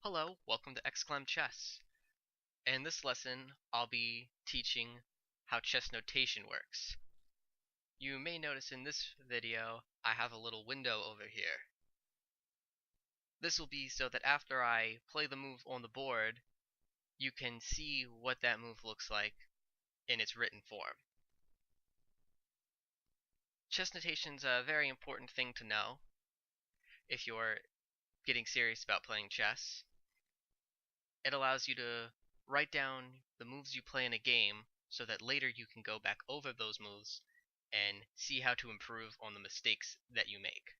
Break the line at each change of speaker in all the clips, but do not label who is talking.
Hello, welcome to Exclam Chess. In this lesson, I'll be teaching how chess notation works. You may notice in this video, I have a little window over here. This will be so that after I play the move on the board, you can see what that move looks like in its written form. Chess notation's a very important thing to know if you're getting serious about playing chess. It allows you to write down the moves you play in a game so that later you can go back over those moves and see how to improve on the mistakes that you make.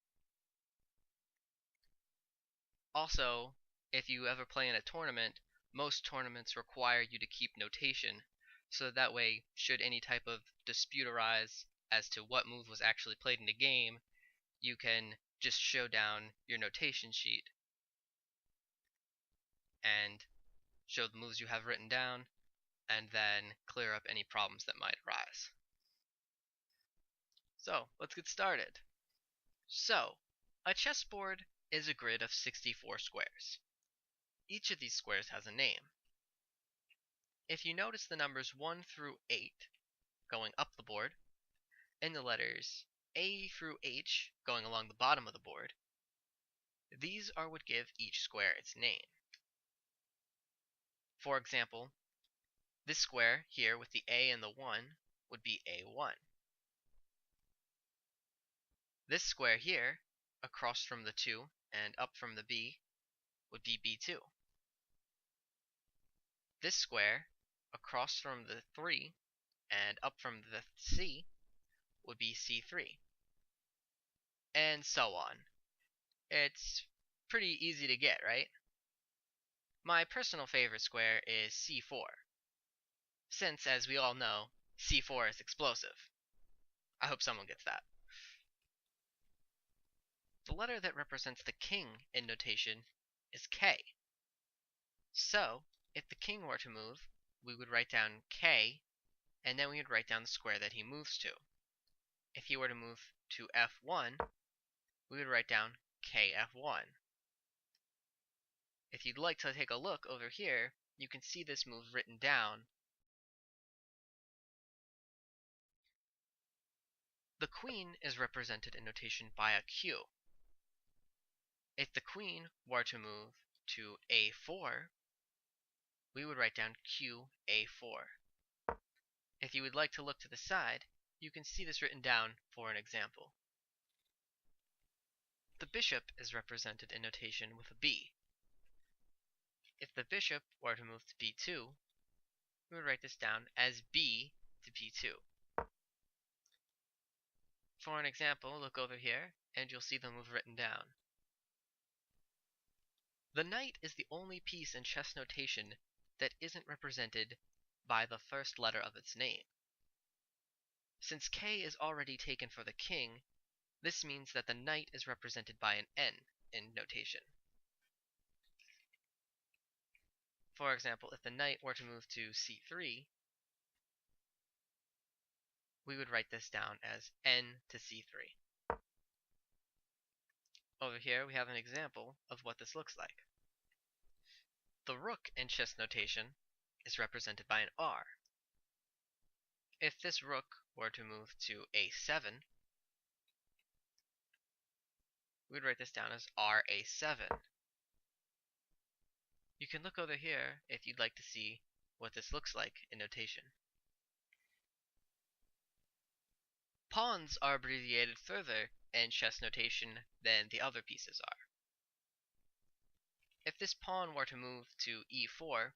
Also, if you ever play in a tournament, most tournaments require you to keep notation, so that way, should any type of dispute arise as to what move was actually played in a game, you can just show down your notation sheet and show the moves you have written down, and then clear up any problems that might arise. So, let's get started. So, a chessboard is a grid of 64 squares. Each of these squares has a name. If you notice the numbers 1 through 8 going up the board, and the letters A through H going along the bottom of the board, these are what give each square its name. For example, this square here with the A and the 1 would be A1. This square here, across from the 2 and up from the B, would be B2. This square, across from the 3 and up from the C, would be C3. And so on. It's pretty easy to get, right? My personal favorite square is C4, since, as we all know, C4 is explosive. I hope someone gets that. The letter that represents the king in notation is K. So, if the king were to move, we would write down K, and then we would write down the square that he moves to. If he were to move to F1, we would write down KF1. If you'd like to take a look over here, you can see this move written down. The queen is represented in notation by a Q. If the queen were to move to A4, we would write down QA4. If you would like to look to the side, you can see this written down for an example. The bishop is represented in notation with a B. If the bishop were to move to B2, we would write this down as B to B2. For an example, look over here, and you'll see the move written down. The knight is the only piece in chess notation that isn't represented by the first letter of its name. Since K is already taken for the king, this means that the knight is represented by an N in notation. For example, if the knight were to move to C3, we would write this down as N to C3. Over here we have an example of what this looks like. The rook in chess notation is represented by an R. If this rook were to move to A7, we'd write this down as RA7. You can look over here if you'd like to see what this looks like in notation. Pawns are abbreviated further in chess notation than the other pieces are. If this pawn were to move to E4,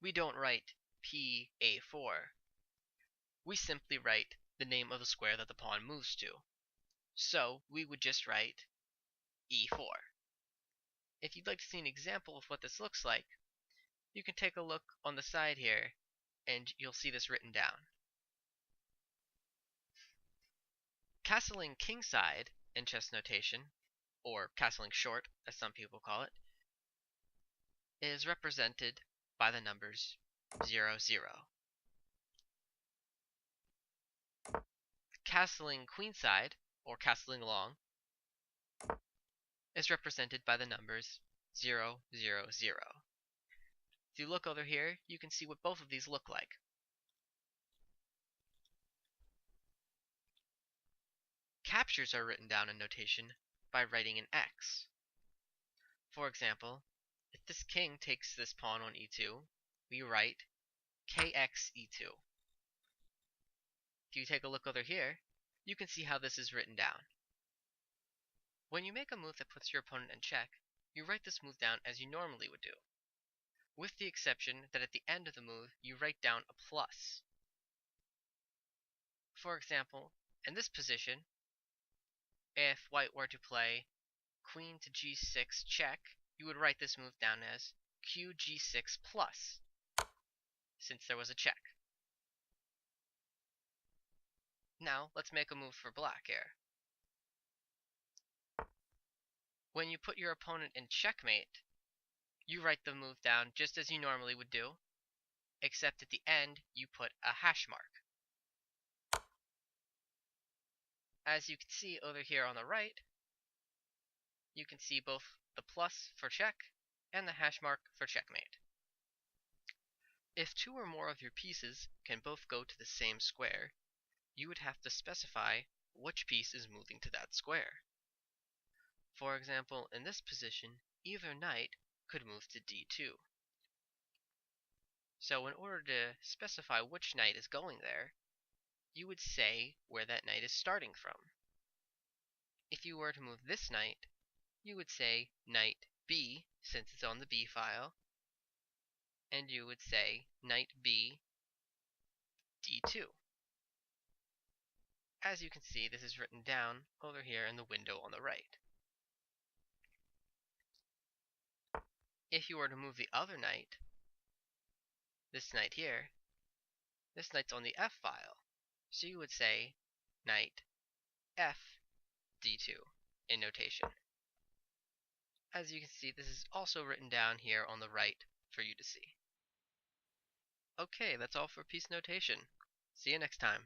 we don't write PA4. We simply write the name of the square that the pawn moves to. So we would just write E4. If you'd like to see an example of what this looks like, you can take a look on the side here, and you'll see this written down. Castling kingside in chess notation, or castling short as some people call it, is represented by the numbers 0, 0. Castling queenside, or castling long, is represented by the numbers 0, 0, 0. If you look over here, you can see what both of these look like. Captures are written down in notation by writing an X. For example, if this king takes this pawn on e2, we write kx e2. If you take a look over here, you can see how this is written down. When you make a move that puts your opponent in check, you write this move down as you normally would do, with the exception that at the end of the move, you write down a plus. For example, in this position, if white were to play queen to g6 check, you would write this move down as qg6 plus, since there was a check. Now, let's make a move for black here. When you put your opponent in checkmate, you write the move down just as you normally would do, except at the end, you put a hash mark. As you can see over here on the right, you can see both the plus for check and the hash mark for checkmate. If two or more of your pieces can both go to the same square, you would have to specify which piece is moving to that square. For example, in this position, either knight could move to d2. So in order to specify which knight is going there, you would say where that knight is starting from. If you were to move this knight, you would say knight b, since it's on the b file, and you would say knight b d2. As you can see, this is written down over here in the window on the right. If you were to move the other knight, this knight here, this knight's on the f file, so you would say knight f d2 in notation. As you can see, this is also written down here on the right for you to see. Okay, that's all for piece notation. See you next time.